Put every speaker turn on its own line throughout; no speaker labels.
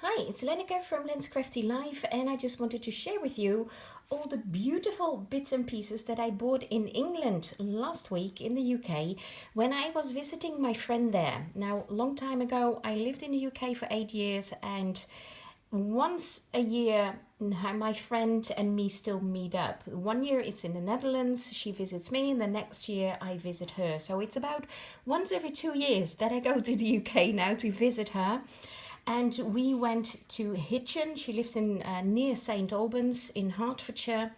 Hi, it's Lenneke from Len's Crafty Life, and I just wanted to share with you all the beautiful bits and pieces that I bought in England last week in the UK when I was visiting my friend there. Now, a long time ago, I lived in the UK for 8 years, and once a year, my friend and me still meet up. One year it's in the Netherlands, she visits me, and the next year I visit her. So it's about once every 2 years that I go to the UK now to visit her. And we went to Hitchin. She lives in near St Albans in Hertfordshire.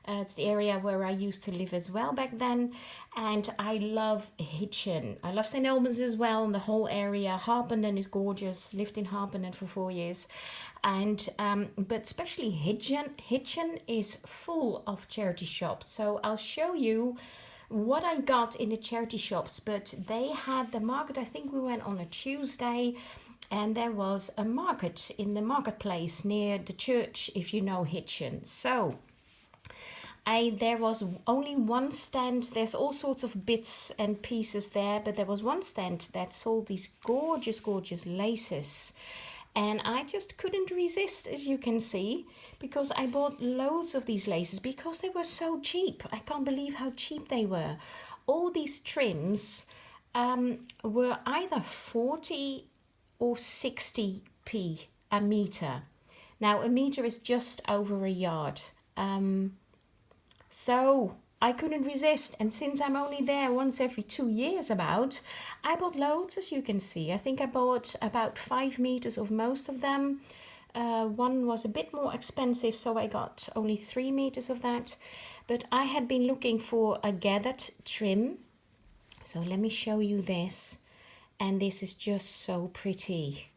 It's the area where I used to live as well back then. And I love Hitchin. I love St Albans as well, and the whole area. Harpenden is gorgeous. Lived in Harpenden for 4 years. And but especially Hitchin is full of charity shops. So I'll show you what I got in the charity shops. But they had the market. I think we went on a Tuesday, and there was a market in the marketplace near the church, if you know Hitchin. So there was only one stand. There's all sorts of bits and pieces there, but there was one stand that sold these gorgeous laces. And I just couldn't resist, as you can see, because I bought loads of these laces because they were so cheap. I can't believe how cheap they were. All these trims were either 40 or 60p a meter. Now, a meter is just over a yard. So I couldn't resist. And since I'm only there once every 2 years I bought loads, as you can see. I think I bought about 5 meters of most of them. One was a bit more expensive, so I got only 3 meters of that. But I had been looking for a gathered trim. So let me show you this. And this is just so pretty.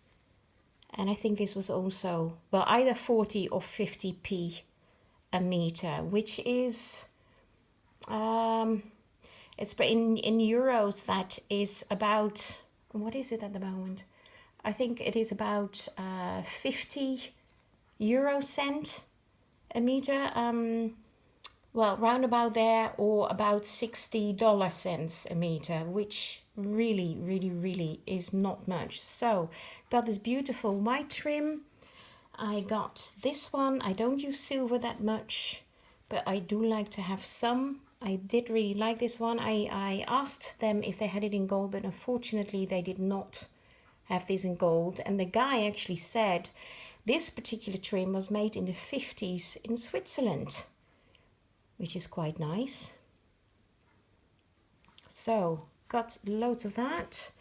And I think this was also, well, either 40 or 50p a meter, which is, it's in euros, that is about, what is it at the moment? I think it is about 50 euro cent a meter. Well, round about there, or about $60 cents a meter, which really is not much. So got this beautiful white trim. I got this one. I don't use silver that much, but I do like to have some. I did really like this one. I asked them if they had it in gold, but unfortunately they did not have this in gold. And the guy actually said this particular trim was made in the 50s in Switzerland, which is quite nice. So got loads of that.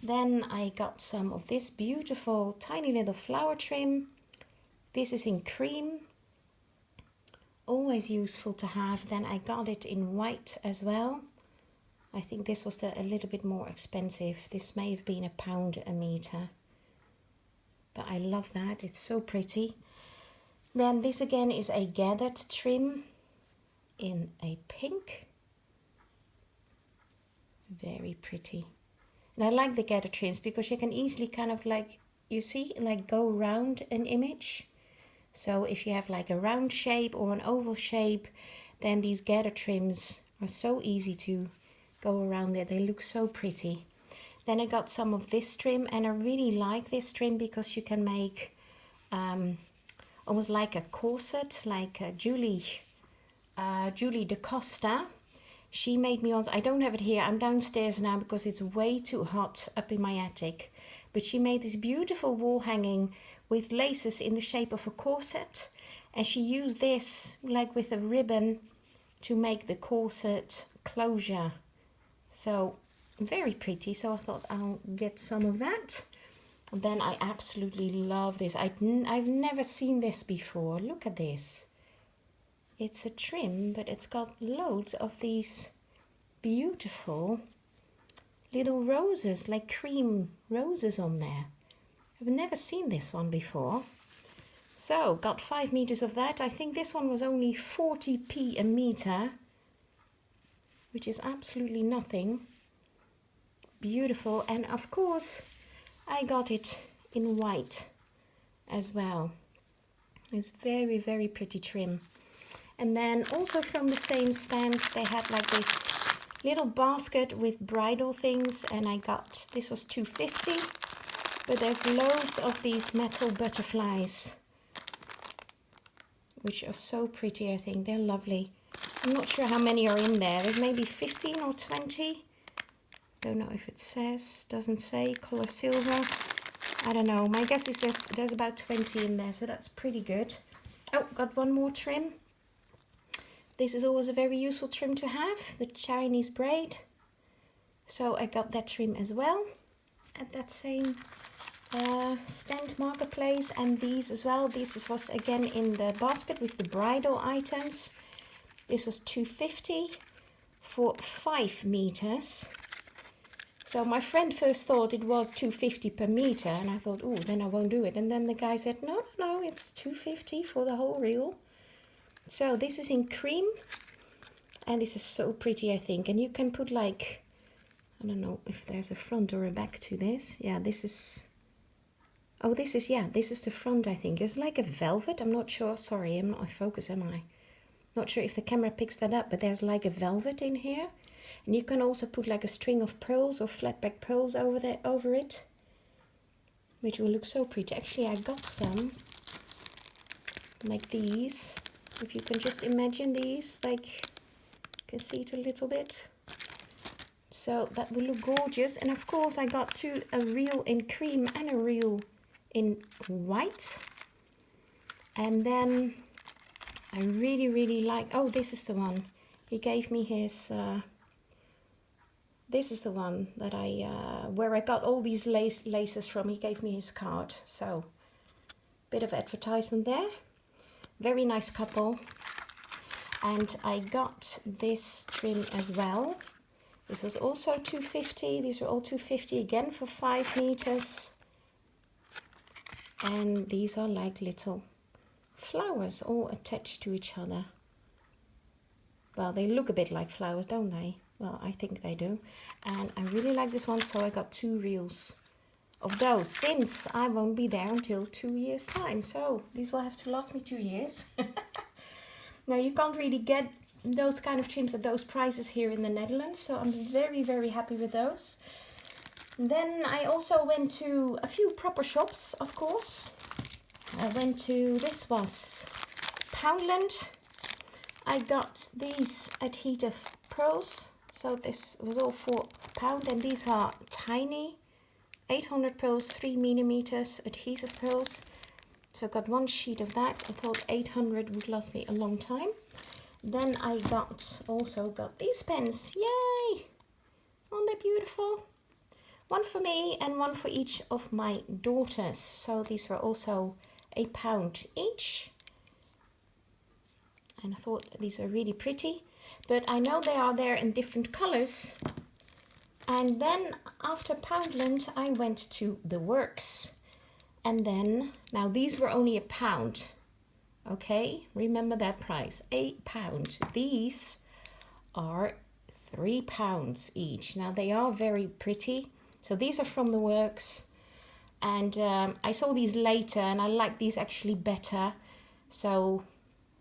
Then I got some of this beautiful tiny little flower trim. This is in cream, always useful to have. Then I got it in white as well. I think this was a little bit more expensive. This may have been £1 a meter, but I love that. It's so pretty. Then this again is a gathered trim in a pink. Very pretty. And I like the gathered trims because you can easily kind of, like, you see, like go around an image. So if you have like a round shape or an oval shape, then these gathered trims are so easy to go around there. They look so pretty. Then I got some of this trim, and I really like this trim because you can make almost like a corset, like Julie DaCosta. She made me on. I don't have it here. I'm downstairs now because it's way too hot up in my attic. But she made this beautiful wall hanging with laces in the shape of a corset. And she used this like with a ribbon to make the corset closure. So very pretty. So I thought I'll get some of that. And then I absolutely love this. I've never seen this before. Look at this. It's a trim, but it's got loads of these beautiful little roses, like cream roses on there. I've never seen this one before. So got 5 meters of that. I think this one was only 40p a meter, which is absolutely nothing. Beautiful. And of course I got it in white as well. It's very pretty trim. And then also from the same stand, they had like this little basket with bridal things, and I got, this was $2.50. But there's loads of these metal butterflies, which are so pretty. I think they're lovely. I'm not sure how many are in there. There's maybe 15 or 20. Don't know if it says, doesn't say. Color silver. I don't know. My guess is there's about 20 in there, so that's pretty good. Oh, got one more trim. This is always a very useful trim to have, the Chinese braid. So I got that trim as well at that same stand marketplace, and these as well. This was again in the basket with the bridal items. This was $2.50 for 5 meters. So my friend first thought it was $2.50 per meter, and I thought, oh, then I won't do it. And then the guy said, no, it's $2.50 for the whole reel. So this is in cream, and this is so pretty, I think. And you can put like, I don't know if there's a front or a back to this. Yeah, this is, oh, this is the front, I think. It's like a velvet. I'm not sure. Sorry, I'm not in focus, am I? Not sure if the camera picks that up, but there's like a velvet in here. And you can also put like a string of pearls or flat back pearls over it, which will look so pretty. Actually, I got some like these. If you can just imagine these, like, you can see it a little bit. So that will look gorgeous. And of course, I got a reel in cream and a reel in white. And then I really like, oh, this is the one. He gave me his, this is the one that where I got all these laces from. He gave me his card. So, bit of advertisement there. Very nice couple. And I got this trim as well. This was also $2.50. These were all $2.50 again for 5 meters. And these are like little flowers all attached to each other. Well, they look a bit like flowers, don't they? Well, I think they do. And I really like this one, so I got 2 reels of those, since I won't be there until 2 years time. So these will have to last me 2 years. Now, you can't really get those kind of trims at those prices here in the Netherlands, so I'm very happy with those. Then I also went to a few proper shops, of course. I went to, this was Poundland. I got these adhesive pearls. So this was all for £1, and these are tiny 800 pearls, 3 millimeters adhesive pearls. So I got 1 sheet of that. I thought 800 would last me a long time. Then I also got these pens. Yay! Aren't they beautiful? 1 for me and 1 for each of my daughters. So these were also £1 each. And I thought these are really pretty. But I know they are there in different colors. And then after Poundland, I went to The Works. And then, now these were only £1. Okay, remember that price, £1. These are £3 each. Now they are very pretty. So these are from The Works. And I saw these later and I like these actually better. So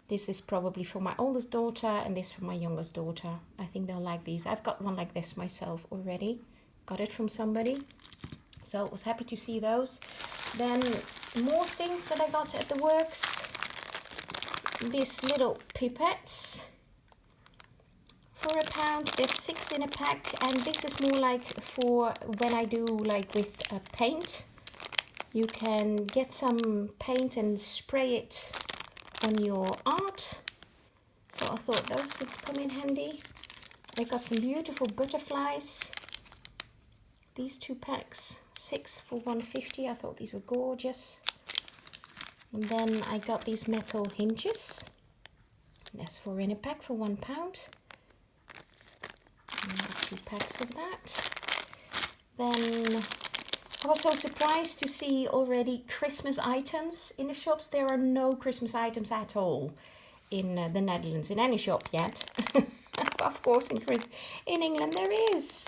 this is probably for my oldest daughter and this for my youngest daughter. I think they'll like these. I've got one like this myself already. Got it from somebody. So I was happy to see those. Then more things that I got at The Works. These little pipettes for £1. There's 6 in a pack, and this is more like for when I do like with paint. You can get some paint and spray it on your art. So I thought those would come in handy. I got some beautiful butterflies. These 2 packs, 6 for £1.50. I thought these were gorgeous. And then I got these metal hinges. That's 4 in a pack for £1. And 2 packs of that. Then I was so surprised to see already Christmas items in the shops. There are no Christmas items at all in the Netherlands, in any shop yet. Of course, in England there is.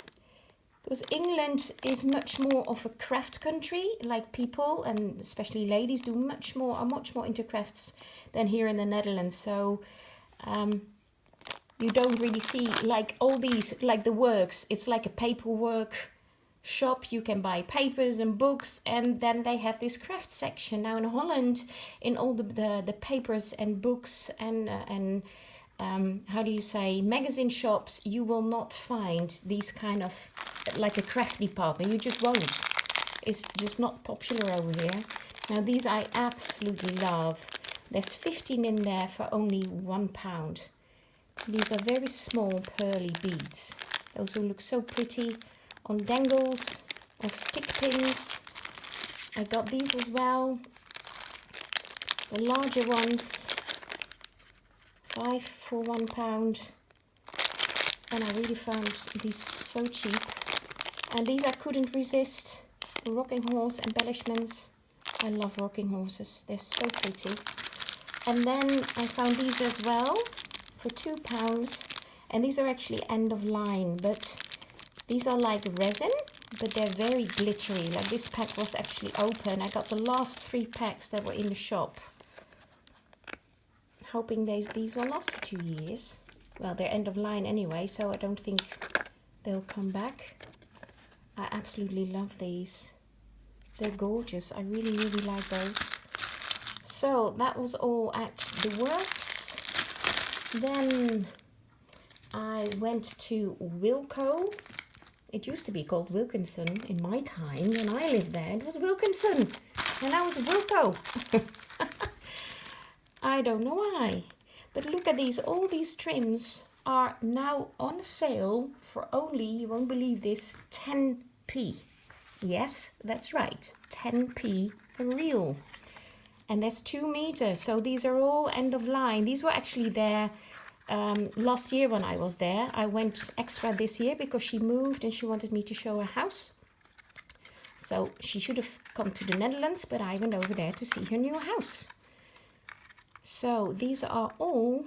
Because England is much more of a craft country, like people and especially ladies are much more into crafts than here in the Netherlands. So you don't really see like all these, like The Works. It's like a paperwork shop you can buy papers and books, and then they have this craft section. Now in Holland, in all the papers and books and how do you say, magazine shops, you will not find these kind of, like a craft department. You just won't. It's just not popular over here. Now these I absolutely love. There's 15 in there for only £1. These are very small pearly beads. Those will look so pretty on dangles or stick pins. I got these as well. The larger ones, 5 for £1. And I really found these so cheap. And these I couldn't resist. Rocking horse embellishments. I love rocking horses. They're so pretty. And then I found these as well for £2. And these are actually end of line, but these are like resin, but they're very glittery. Like this pack was actually open. I got the last 3 packs that were in the shop, hoping these will last for 2 years. Well, they're end of line anyway, so I don't think they'll come back. I absolutely love these. They're gorgeous. I really, really like those. So that was all at the works. Then I went to Wilko. It used to be called Wilkinson in my time when I lived there. It was Wilkinson, and now it's Wilko. I don't know why. But look at these. All these trims are now on sale for only, you won't believe this, 10p. Yes, that's right, 10p a reel. And there's 2 meters, so these are all end of line. These were actually there last year when I was there. I went extra this year because she moved and she wanted me to show her house. So she should have come to the Netherlands, but I went over there to see her new house. So these are all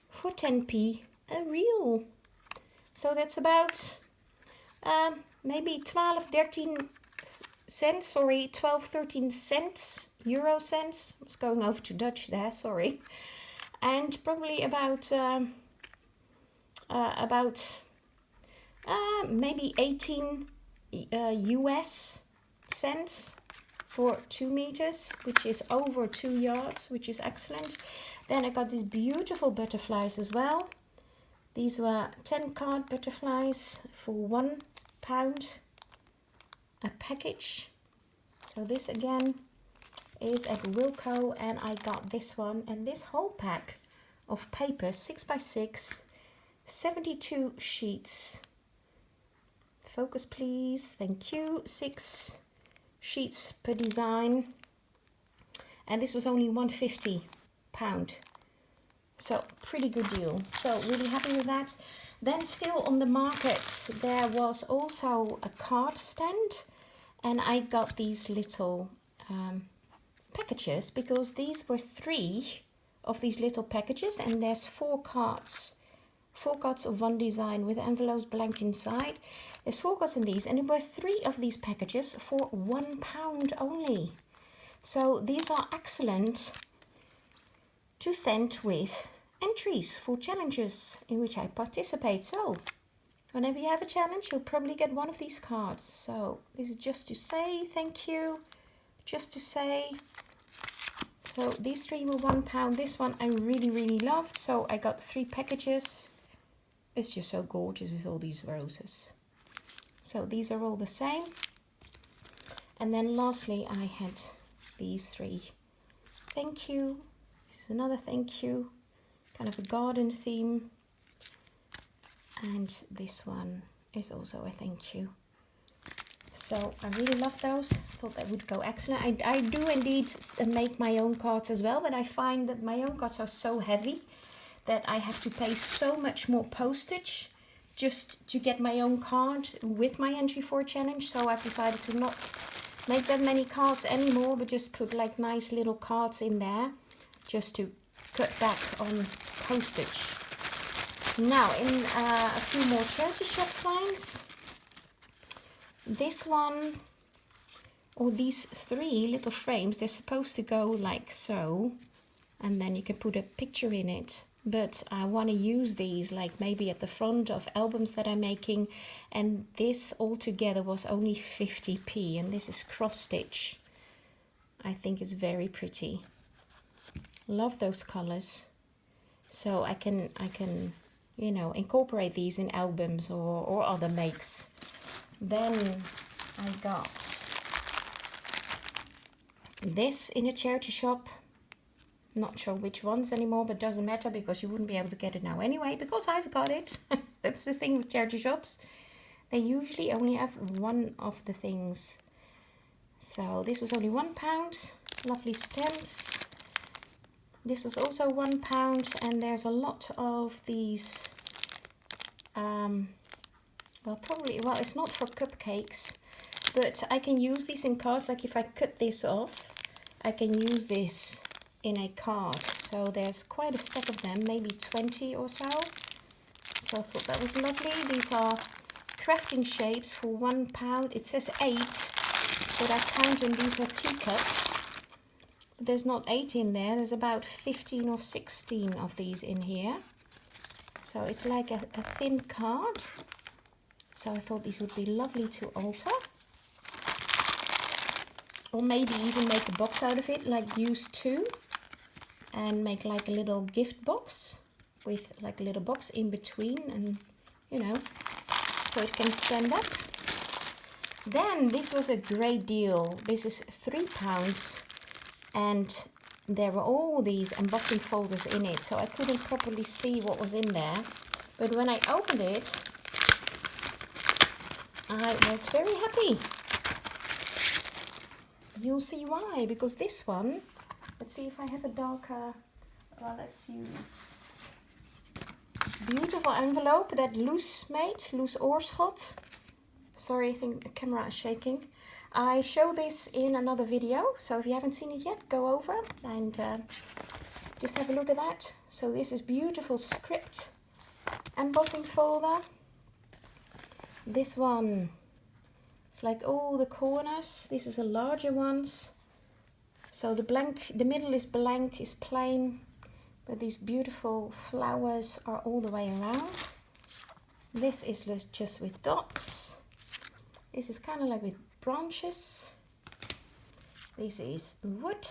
for 10p a reel. So that's about maybe 12, 13 cents, euro cents. I was going over to Dutch there, sorry. And probably about maybe 18 US cents for 2 meters, which is over 2 yards, which is excellent. Then I got these beautiful butterflies as well. These were 10 card butterflies for £1 a package. So this again is at Wilko, and I got this one and this whole pack of paper, 6x6, 72 sheets. Focus please, thank you. 6 sheets per design, and this was only £150. So pretty good deal. So really happy with that. Then still on the market there was also a card stand, and I got these little packages because these were 3 of these little packages, and there's 4 cards. 4 cards of one design with envelopes blank inside. There's 4 cards in these, and there were 3 of these packages for £1 only. So these are excellent to send with entries for challenges in which I participate. So whenever you have a challenge, you'll probably get one of these cards. So this is just to say thank you, just to say. So these 3 were £1. This one I really, really loved. So I got 3 packages. It's just so gorgeous with all these roses. So these are all the same. And then lastly, I had these 3. Thank you. This is another thank you. Kind of a garden theme. And this one is also a thank you. So I really love those. Thought that would go excellent. I do indeed make my own cards as well, but I find that my own cards are so heavy that I have to pay so much more postage just to get my own card with my entry for a challenge. So I've decided to not make that many cards anymore, but just put like nice little cards in there just to cut back on postage. Now in a few more charity shop finds. This one, or these 3 little frames, they're supposed to go like so, and then you can put a picture in it. but I want to use these like maybe at the front of albums that I'm making, and this altogether was only 50p, and this is cross stitch. I think it's very pretty. Love those colors. So I can you know, incorporate these in albums or other makes. Then I got this in a charity shop. Not sure which ones anymore, but doesn't matter because you wouldn't be able to get it now anyway because I've got it. That's the thing with charity shops. They usually only have one of the things. So this was only £1. Lovely stamps. This was also £1, and there's a lot of these. Well, it's not for cupcakes, but I can use these in cards. Like if I cut this off, I can use this in a card. So there's quite a stack of them, maybe 20 or so. So I thought that was lovely. These are crafting shapes for £1. It says 8, but I count them. These are teacups. There's not 8 in there. There's about 15 or 16 of these in here. So it's like a thin card. So I thought these would be lovely to alter. Or maybe even make a box out of it, like use 2. And make like a little gift box with like a little box in between, and you know, so it can stand up. Then this was a great deal. This is £3, and there were all these embossing folders in it, so I couldn't properly see what was in there. But when I opened it, I was very happy. You'll see why, because this one, let's see if I have a darker, well, let's use this beautiful envelope that Loes made, Loes Oorschot. Sorry, I think the camera is shaking. I show this in another video, so if you haven't seen it yet, go over and just have a look at that. So this is beautiful script embossing folder. This one, it's like all the corners. This is a larger ones. So the middle is blank, is plain, but these beautiful flowers are all the way around. This is just with dots. This is kind of like with branches. This is wood,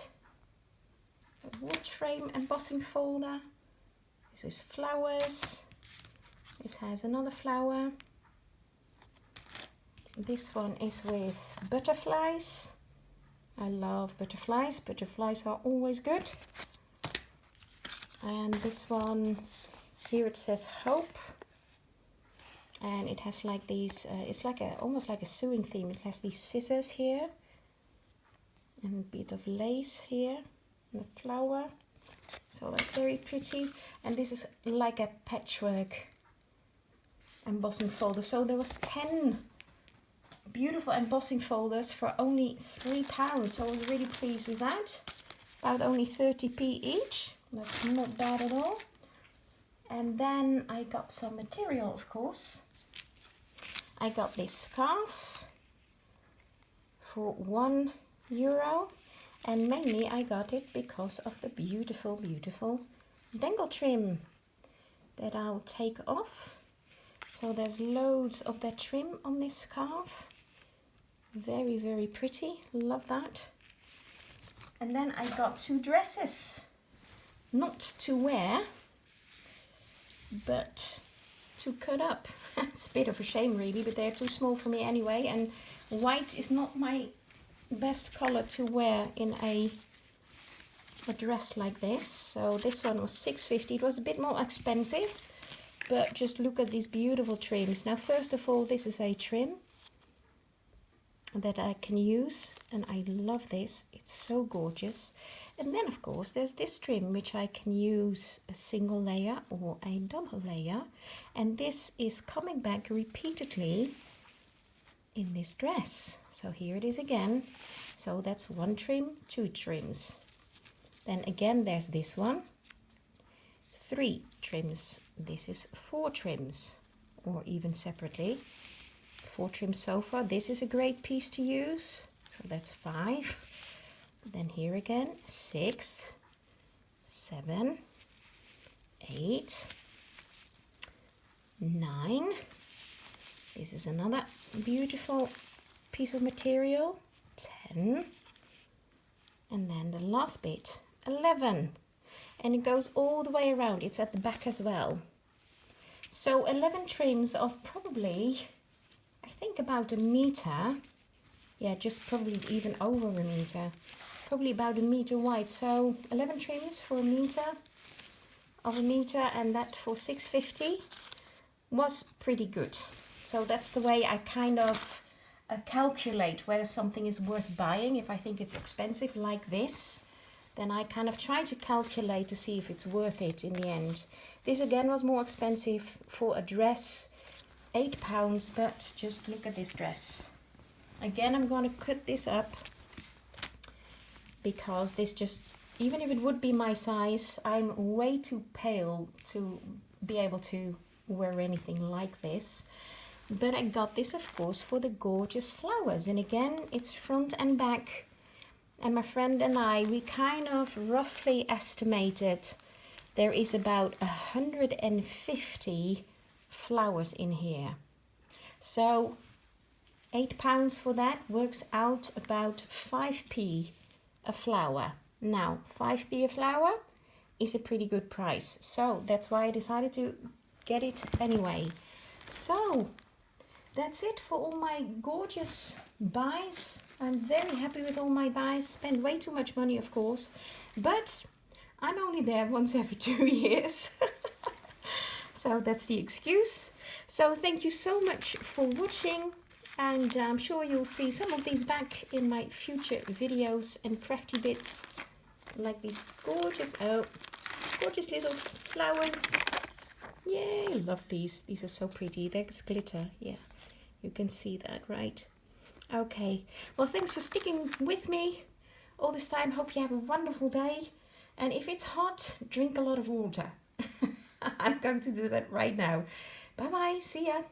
a wood frame embossing folder. This is flowers. This has another flower. This one is with butterflies. I love butterflies. Butterflies are always good. And this one, here it says hope. And it has like these, it's like almost like a sewing theme. It has these scissors here. And a bit of lace here. And the flower. So that's very pretty. And this is like a patchwork embossing folder. So there was 10 beautiful embossing folders for only £3, so I was really pleased with that. About only 30p each. That's not bad at all. And then I got some material, of course. I got this scarf for €1, and mainly I got it because of the beautiful, beautiful dangle trim that I'll take off. So there's loads of that trim on this scarf. Very, very pretty. Love that. And then I got 2 dresses. Not to wear, but to cut up. It's a bit of a shame really, but they're too small for me anyway. And white is not my best color to wear in a dress like this. So this one was £6.50. It was a bit more expensive, but just look at these beautiful trims. Now, first of all, this is a trim that I can use, and I love this. It's so gorgeous. And then of course there's this trim which I can use a single layer or a double layer, and this is coming back repeatedly in this dress. So here it is again. So that's 1 trim, 2 trims. Then again there's this one, 3 trims. This is 4 trims, or even separately 4 trims so far. This is a great piece to use, so that's 5. Then here again 6, 7, 8, 9. This is another beautiful piece of material. 10. And then the last bit, 11. And it goes all the way around. It's at the back as well. So 11 trims of probably, I think about a meter. Yeah, just probably even over a meter. Probably about a meter wide. So 11 trims for a meter of a meter, and that for 6.50 was pretty good. So that's the way I kind of calculate whether something is worth buying. If I think it's expensive like this, then I kind of try to calculate to see if it's worth it in the end. This again was more expensive for a dress, £8, but just look at this dress. Again, I'm going to cut this up because this just, even if it would be my size, I'm way too pale to be able to wear anything like this. But I got this, of course, for the gorgeous flowers. And again, it's front and back. And my friend and I, we kind of roughly estimated there is about 150 flowers in here. So £8 for that works out about 5p a flower. Now, 5p a flower is a pretty good price. So that's why I decided to get it anyway. So that's it for all my gorgeous buys. I'm very happy with all my buys. Spent way too much money, of course, but I'm only there once every 2 years. So that's the excuse. So thank you so much for watching, and I'm sure you'll see some of these back in my future videos and crafty bits, like these gorgeous little flowers. Yay, I love these. These are so pretty. There's glitter. Yeah, you can see that, right? Okay, well, thanks for sticking with me all this time. Hope you have a wonderful day. And if it's hot, drink a lot of water. I'm going to do that right now. Bye-bye. See ya.